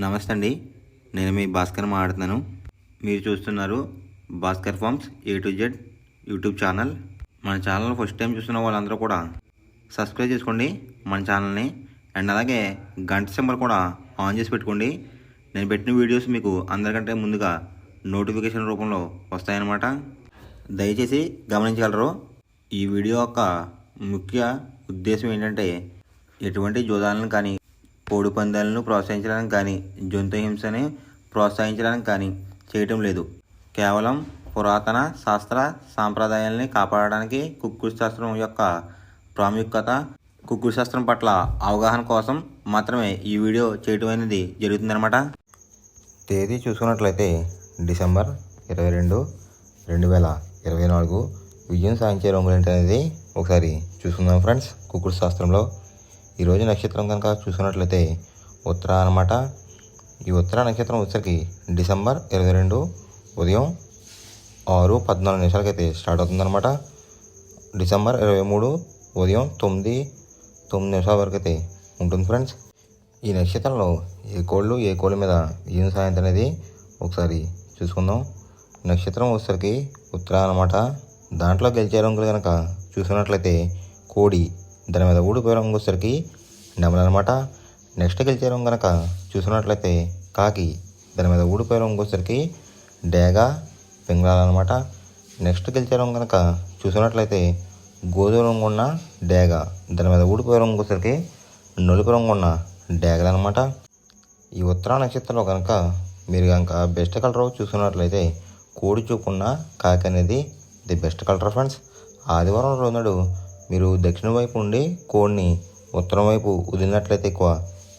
నమస్తే అండి. నేను మీ భాస్కర్ మాట్లాడుతున్నాను. మీరు చూస్తున్నారు Bhaskar farms A to Z YouTube channel. మన ఛానల్ ఫస్ట్ టైం చూస్తున్న వాళ్ళందరూ కూడా సబ్స్క్రైబ్ చేసుకోండి మన ఛానల్ని. అండ్ అలాగే గంట సింబల్ కూడా ఆన్ చేసి పెట్టుకోండి. నేను పెట్టిన వీడియోస్ మీకు అందరికంటే ముందుగా నోటిఫికేషన్ రూపంలో వస్తాయన్నమాట. దయచేసి గమనించగలరు. ఈ వీడియో యొక్క ముఖ్య ఉద్దేశం ఏంటంటే ఎటువంటి జోదాలను కానీ కోడి పందాలను ప్రోత్సహించడానికి కానీ జంతు హింసని ప్రోత్సహించడానికి కానీ చేయటం లేదు. కేవలం పురాతన శాస్త్ర సాంప్రదాయాల్ని కాపాడడానికి కుక్కుడు శాస్త్రం యొక్క ప్రాముఖ్యత, కుక్కుడు శాస్త్రం పట్ల అవగాహన కోసం మాత్రమే ఈ వీడియో చేయటం అనేది జరుగుతుందన్నమాట. తేదీ చూసుకున్నట్లయితే డిసెంబర్ 22, 2024 విజయం సాధించే రంగులేంటి అనేది ఒకసారి చూసుకుందాం ఫ్రెండ్స్. కుక్కుడు శాస్త్రంలో ఈరోజు నక్షత్రం కనుక చూసుకున్నట్లయితే ఉత్తర అనమాట. ఈ ఉత్తర నక్షత్రం వచ్చేసరికి డిసెంబర్ 22 ఉదయం 6:14 అయితే స్టార్ట్ అవుతుందన్నమాట. డిసెంబర్ 23 ఉదయం 9:09 వరకు అయితే ఉంటుంది ఫ్రెండ్స్. ఈ నక్షత్రంలో ఏ కోళ్ళ మీద విజయం సాధించడం అనేది ఒకసారి చూసుకుందాం. నక్షత్రం వచ్చేసరికి ఉత్తర అనమాట. దాంట్లో గెలిచే రంగులు కనుక చూసుకున్నట్లయితే కోడి, దాని మీద ఊడిపోయే రంగు వచ్చేసరికి నెమలి అనమాట. నెక్స్ట్ గెలిచే రంగు కనుక చూసుకున్నట్లయితే కాకి, దాని మీద ఊడిపోయే రంగు వచ్చేసరికి డేగ, పింగళాలన్నమాట. నెక్స్ట్ గెలిచే రంగు కనుక చూసుకున్నట్లయితే గోధుమ రంగు ఉన్న డేగ, దాని మీద ఊడిపోయే రంగు వచ్చేసరికి నలుపు రంగు ఉన్న డేగలన్నమాట. ఈ ఉత్తర నక్షత్రంలో కనుక మీరు కనుక బెస్ట్ కలర్ చూసుకున్నట్లయితే కోడి చూపున్న కాకి అనేది ది బెస్ట్ కలర్ ఫ్రెండ్స్. ఆదివారం రోజు మీరు దక్షిణ వైపు ఉండి కోడిని ఉత్తరం వైపు వదిలినట్లయితే ఎక్కువ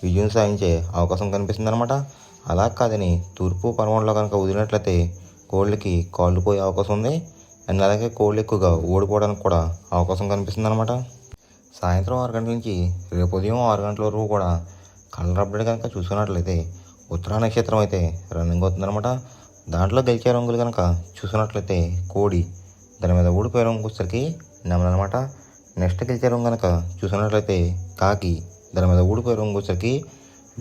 విజయం సాధించే అవకాశం కనిపిస్తుంది అనమాట. అలా కాదని తూర్పు పరమాణులో కనుక వదిలినట్లయితే కోళ్ళకి కాళ్ళు పోయే అవకాశం ఉంది. అండ్ అలాగే కోళ్ళు ఎక్కువగా ఓడిపోవడానికి కూడా అవకాశం కనిపిస్తుంది అనమాట. సాయంత్రం 6 గంటల నుంచి రేపు ఉదయం 6 గంటల వరకు కూడా కలర్ అప్డేట్ కనుక చూసుకున్నట్లయితే ఉత్తర నక్షత్రం అయితే రన్నింగ్ అవుతుందన్నమాట. దాంట్లో గెలిచే రంగులు కనుక చూసుకున్నట్లయితే కోడి, దాని మీద ఊడిపోయే రంగు వచ్చేసరికి నెమలి అనమాట. నెక్స్ట్ గెలిచే రంగు కనుక చూసుకున్నట్లయితే కాకి, దాని మీద ఊడిపోయే రంగు వచ్చేసరికి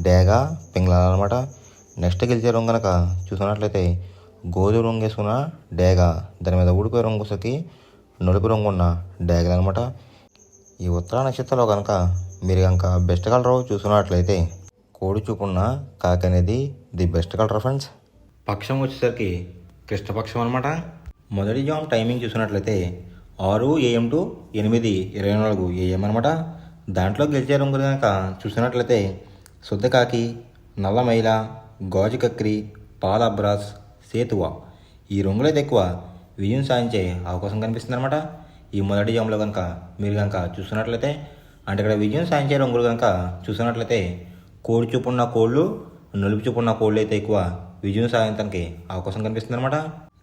డేగ, పింగళాలు అనమాట. నెక్స్ట్ గెలిచే రంగు కనుక చూసుకున్నట్లయితే గోధుమ రంగు వేసుకున్న డేగ, దాని మీద ఊడిపోయే రంగు వచ్చేసరికి నలుపు రంగు ఉన్న డేగలు అనమాట. ఈ ఉత్తర నక్షత్రంలో కనుక మీరు కనుక బెస్ట్ కలర్ చూసుకున్నట్లయితే కోడి చూపున్న కాకి అనేది ది బెస్ట్ కలర్ ఫ్రెండ్స్. పక్షం వచ్చేసరికి కృష్ణపక్షం అనమాట. మొదటి జామ్ టైమింగ్ చూసినట్లయితే 6 AM to 8:24 AM అనమాట. దాంట్లో గెలిచే రంగులు కనుక చూసినట్లయితే శుద్ధకాకి, నల్ల మైల, గాజు కక్రి, పాల అబ్రాస్, సేతువ ఈ రంగులైతే ఎక్కువ విజయం సాధించే అవకాశం కనిపిస్తుంది అనమాట. ఈ మొదటి జామ్లో కనుక మీరు కనుక చూసినట్లయితే అంటే ఇక్కడ విజయం సాధించే రంగులు కనుక చూసినట్లయితే కోడి చూపున్న కోళ్ళు, నలుపు చూపున్న కోళ్ళు అయితే ఎక్కువ విజయం సాధించడానికి అవకాశం కనిపిస్తుంది అనమాట.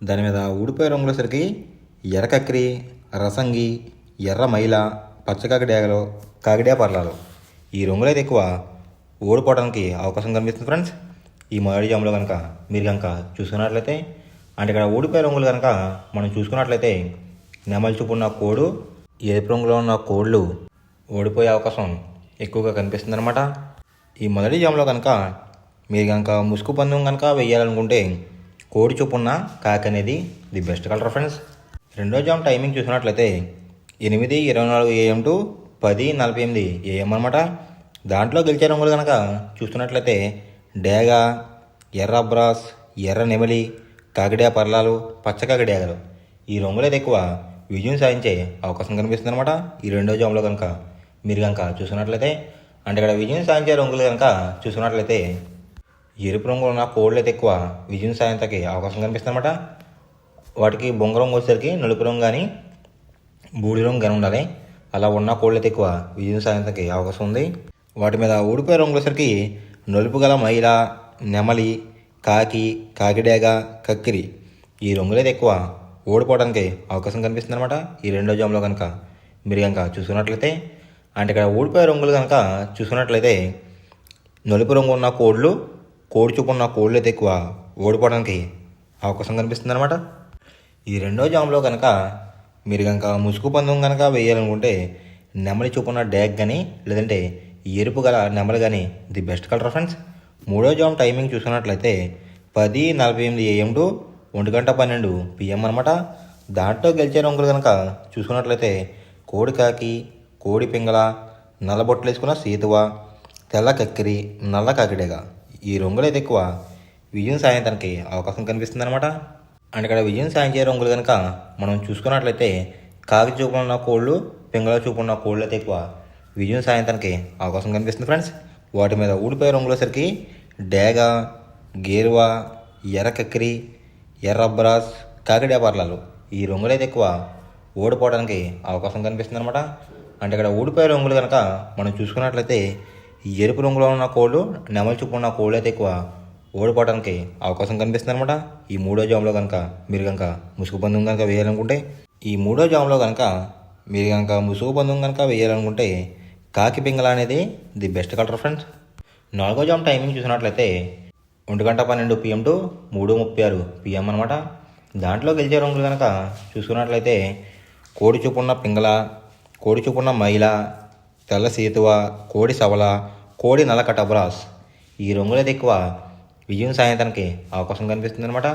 దాని మీద ఊడిపోయే రంగులసరికి ఎర్ర కక్రి, రసంగి, ఎర్ర మైల, పచ్చ కాకిడేగలు, కాకిడే పర్లాలు ఈ రంగులు అయితే ఎక్కువ ఓడిపోవడానికి అవకాశం కనిపిస్తుంది ఫ్రెండ్స్. ఈ మొదటి జాములో కనుక మీరు కనుక చూసుకున్నట్లయితే అంటే ఇక్కడ ఊడిపోయే రంగులు కనుక మనం చూసుకున్నట్లయితే నెమలి చూపు ఉన్న కోడు, ఎరుపు రంగులో ఉన్న కోళ్ళు ఓడిపోయే అవకాశం ఎక్కువగా కనిపిస్తుంది అనమాట. ఈ మొదటి జాములో కనుక మీరు కనుక ముసుగు పందెం కనుక వేయాలనుకుంటే కోడి చూపున్న కాకి అనేది ది బెస్ట్ కలర్ ఫ్రెండ్స్. రెండో జామ్ టైమింగ్ చూసినట్లయితే 8:24 AM to 10:48 AM అనమాట. దాంట్లో గెలిచే రంగులు కనుక చూస్తున్నట్లయితే డేగ, ఎర్ర బ్రాస్, ఎర్ర నెమలి, కాకిడే పర్లాలు, పచ్చ కాకిడేగలు ఈ రంగులైతే ఎక్కువ విజయం సాధించే అవకాశం కనిపిస్తుంది అనమాట. ఈ రెండో జామ్లో కనుక మీరు కనుక చూసుకున్నట్లయితే అంటే ఇక్కడ విజయం సాధించే రంగులు కనుక చూసుకున్నట్లయితే ఎరుపు రంగు ఉన్న కోళ్ళు అయితే ఎక్కువ విజయం సాధించడానికి అవకాశం కనిపిస్తుంది అనమాట. వాటికి బొంగ రంగు వచ్చేసరికి నలుపు రంగు కానీ బూడి రంగు కానీ ఉండాలి. అలా ఉన్న కోళ్ళు అయితే ఎక్కువ విజయం సాధించడానికి అవకాశం ఉంది. వాటి మీద ఊడిపోయే రంగు వచ్చేసరికి నలుపు గల మైల, నెమలి, కాకి, కాకిడేగ, కక్కిరి ఈ రంగులైతే ఎక్కువ ఓడిపోవడానికి అవకాశం కనిపిస్తుంది అనమాట. ఈ రెండో జామ్లో కనుక మీరు కనుక చూసుకున్నట్లయితే అంటే ఇక్కడ ఓడిపోయే రంగులు కనుక చూసుకున్నట్లయితే నలుపు రంగు ఉన్న కోళ్ళు, కోడి చూపు ఉన్న కోళ్ళు అయితే ఎక్కువ ఓడిపోవడానికి అవకాశం కనిపిస్తుంది అనమాట. ఈ రెండో జామ్లో కనుక మీరు కనుక ముసుగు పందెం కనుక వేయాలనుకుంటే నెమలి చూపున్న డ్యాగ్ కానీ లేదంటే ఎరుపు గల నెమలి కానీ ది బెస్ట్ కలర్ ఫ్రెండ్స్. మూడో జామ్ టైమింగ్ చూసుకున్నట్లయితే 10:48 AM టు 1:12 PM అనమాట. దాంట్లో గెలిచే రంగులు కనుక చూసుకున్నట్లయితే కోడి కాకి, కోడి పింగళ, నల్లబొట్లు వేసుకున్న సీతువ, తెల్ల కక్కిరి, నల్ల కాకిడేగ ఈ రంగులు అయితే ఎక్కువ విజయం సాధించడానికి అవకాశం కనిపిస్తుంది అనమాట. అండ్ ఇక్కడ విజయం సాధించే రంగులు కనుక మనం చూసుకున్నట్లయితే కాకి చూపున ఉన్న కోళ్ళు, పింగళ చూపున ఉన్న కోళ్ళు అయితే ఎక్కువ విజయం సాధించడానికి అవకాశం కనిపిస్తుంది ఫ్రెండ్స్. వాటి మీద ఊడిపోయే రంగులసరికి డేగ, గేరువా, ఎర్ర కక్కిరి, ఎర్ర అబ్రాస్, కాకిడే పర్లాలు ఈ రంగులు అయితే ఎక్కువ ఓడిపోవడానికి అవకాశం కనిపిస్తుంది అనమాట. అంటే ఇక్కడ ఊడిపోయే రంగులు కనుక మనం చూసుకున్నట్లయితే ఎరుపు రంగులో ఉన్న కోళ్ళు, నెమలి చూపు ఉన్న కోళ్ళు అయితే ఎక్కువ ఓడిపోవడానికి అవకాశం కనిపిస్తుంది అనమాట. ఈ మూడో జామ్లో కనుక మీరు కనుక ముసుగు పందెం కనుక వేయాలనుకుంటే ముసుగు పందెం కనుక వేయాలనుకుంటే కాకి పింగళ అనేది ది బెస్ట్ కలర్ ఫ్రెండ్స్. నాలుగో జామ్ టైమింగ్ చూసినట్లయితే 1:12 PM టు 3:36 PM అనమాట. దాంట్లో గెలిచే రంగులు కనుక చూసుకున్నట్లయితే కోడి చూపున్న పింగళ, కోడి చూపున్న మైల, తెల్ల సీతువ, కోడి సవల, కోడి నల్ల కటబ్రాస్ ఈ రంగులు అయితే ఎక్కువ విజయం సాధించడానికి అవకాశం కనిపిస్తుంది అనమాట.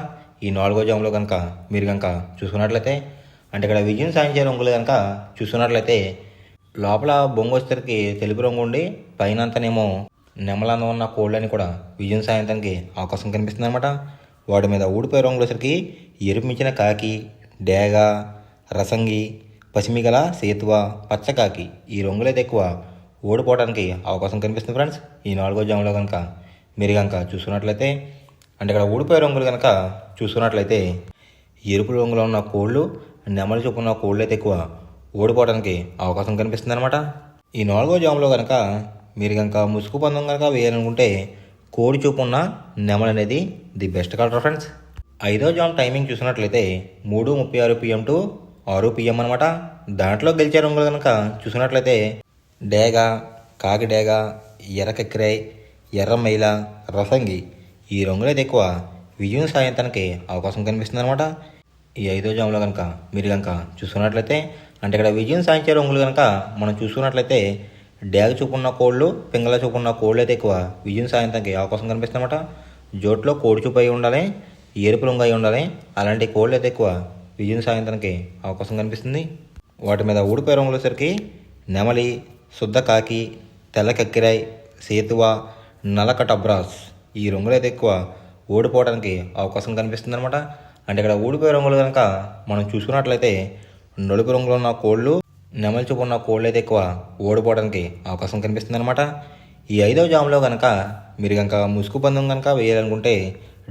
ఈ నాలుగో జామ్లో కనుక మీరు కనుక చూసుకున్నట్లయితే అంటే ఇక్కడ విజయం సాధించే రంగులు కనుక చూసుకున్నట్లయితే లోపల బొంగు వచ్చేసరికి తెలుపు రంగు ఉండి పైన అంతానేమో నెమలందం ఉన్న కోళ్ళని కూడా విజయం సాధించడానికి అవకాశం కనిపిస్తుంది అనమాట. వాటి మీద ఊడిపోయే రంగులు వచ్చేసరికి ఎరుపు మించిన కాకి, డేగ, రసంగి, పసిమిగల, సేతువ, పచ్చకాకి ఈ రంగులైతే ఎక్కువ ఓడిపోవడానికి అవకాశం కనిపిస్తుంది ఫ్రెండ్స్. ఈ నాలుగో జామ్లో కనుక మీరు కనుక చూసుకున్నట్లయితే అంటే ఇక్కడ ఊడిపోయే రంగులు కనుక చూసుకున్నట్లయితే ఎరుపు రంగులో ఉన్న కోళ్ళు, నెమలి చూపు ఉన్న కోళ్ళు అయితే ఎక్కువ ఓడిపోవడానికి అవకాశం కనిపిస్తుంది అనమాట. ఈ నాలుగో జామ్లో కనుక మీరు కనుక ముసుగు పందెం కనుక వేయాలనుకుంటే కోడి చూపు ఉన్న నెమలి అనేది ది బెస్ట్ కలర్ ఫ్రెండ్స్. ఐదో జామ్ టైమింగ్ చూసినట్లయితే 3:36 PM టు 6 PM అనమాట. దాంట్లో గెలిచే రంగులు కనుక చూసినట్లయితే డేగ, కాకి డేగ, ఎర్ర కక్కిరై, ఎర్ర మైల, రసంగి ఈ రంగులైతే ఎక్కువ విజయం సాధించడానికి అవకాశం కనిపిస్తుంది అనమాట. ఈ ఐదో జామ్లో కనుక మీరు కనుక చూసుకున్నట్లయితే అంటే ఇక్కడ విజయం సాధించే రంగులు కనుక మనం చూసుకున్నట్లయితే డేగ చూపున్న కోళ్ళు, పింగళ చూపున్న కోళ్ళు అయితే ఎక్కువ విజయం సాధించడానికి అవకాశం కనిపిస్తుంది అనమాట. జోట్లో కోడి చూపు అయి ఉండాలి, ఎరుపు రంగు అయి ఉండాలి. అలాంటి కోళ్ళు అయితే ఎక్కువ విజయం సాధించడానికి అవకాశం కనిపిస్తుంది. వాటి మీద ఊడిపోయే రంగులు వచ్చేసరికి నెమలి, శుద్ధ కాకి, తెల్ల కక్కిరాయ్, సేతువ, నలక టబ్రాస్ ఈ రంగులు అయితే ఎక్కువ ఓడిపోవడానికి అవకాశం కనిపిస్తుంది అనమాట. అంటే ఇక్కడ ఊడిపోయే రంగులు కనుక మనం చూసుకున్నట్లయితే నలుపు రంగులో ఉన్న కోళ్ళు, నెమలి చూపు ఉన్న కోళ్ళు అయితే ఎక్కువ ఓడిపోవడానికి అవకాశం కనిపిస్తుంది అనమాట. ఈ ఐదో జామ్లో కనుక మీరు కనుక ముసుగు పందెం కనుక వేయాలనుకుంటే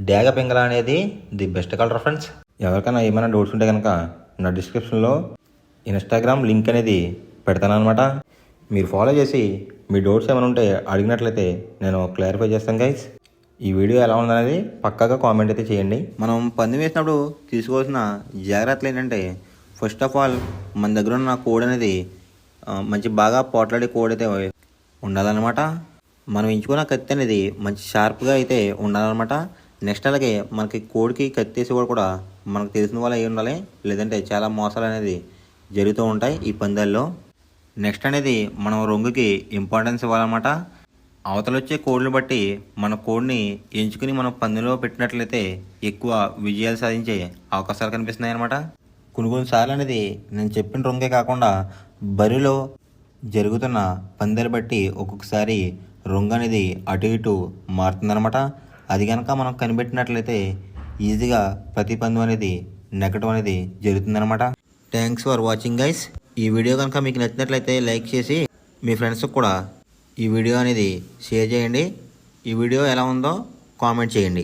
డేగ పింగళ అనేది ది బెస్ట్ కలర్ ఫ్రెండ్స్. ఎవరికైనా ఏమైనా డౌట్స్ ఉంటే కనుక నా డిస్క్రిప్షన్లో ఇన్స్టాగ్రామ్ లింక్ అనేది పెడతాను అనమాట. మీరు ఫాలో చేసి మీ డౌట్స్ ఏమైనా ఉంటే అడిగినట్లయితే నేను క్లారిఫై చేస్తాను గైస్. ఈ వీడియో ఎలా ఉందనేది పక్కాగా కామెంట్ అయితే చేయండి. మనం పందెం వేసినప్పుడు తీసుకోవాల్సిన జాగ్రత్తలు ఏంటంటే ఫస్ట్ ఆఫ్ ఆల్ మన దగ్గర ఉన్న కోడ్ అనేది మంచి బాగా పోట్లాడే కోడ్ అయితే ఉండాలన్నమాట. మనం ఎంచుకున్న కత్తి అనేది మంచి షార్ప్గా అయితే ఉండాలన్నమాట. నెక్స్ట్ అలాగే మనకి కోడికి కత్తి వేసేవాడు కూడా మనకు తెలిసిన వాళ్ళు అయి ఉండాలి, లేదంటే చాలా మోసాలు అనేది జరుగుతూ ఉంటాయి ఈ పందాల్లో. నెక్స్ట్ అనేది మనం రంగుకి ఇంపార్టెన్స్ ఇవ్వాలన్నమాట. అవతల వచ్చే కోడ్లు బట్టి మన కోడ్ని ఎంచుకుని మనం పందెంలో పెట్టినట్లయితే ఎక్కువ విజయాలు సాధించే అవకాశాలు కనిపిస్తున్నాయి అన్నమాట. కొన్నిసార్లు అనేది నేను చెప్పిన రంగే కాకుండా బరిలో జరుగుతున్న పందాలు బట్టి ఒక్కొక్కసారి రంగు అనేది అటు ఇటు మారుతుందన్నమాట. అది కనుక మనం కనిపెట్టినట్లయితే ఈజీగా ప్రతి పందెం అనేది నెగ్గడం అనేది జరుగుతుందన్నమాట. Thanks for watching guys. ఈ వీడియో కనుక మీకు నచ్చినట్లయితే లైక్ చేసి మీ ఫ్రెండ్స్కి కూడా ఈ వీడియో అనేది షేర్ చేయండి. ఈ వీడియో ఎలా ఉందో కామెంట్ చేయండి.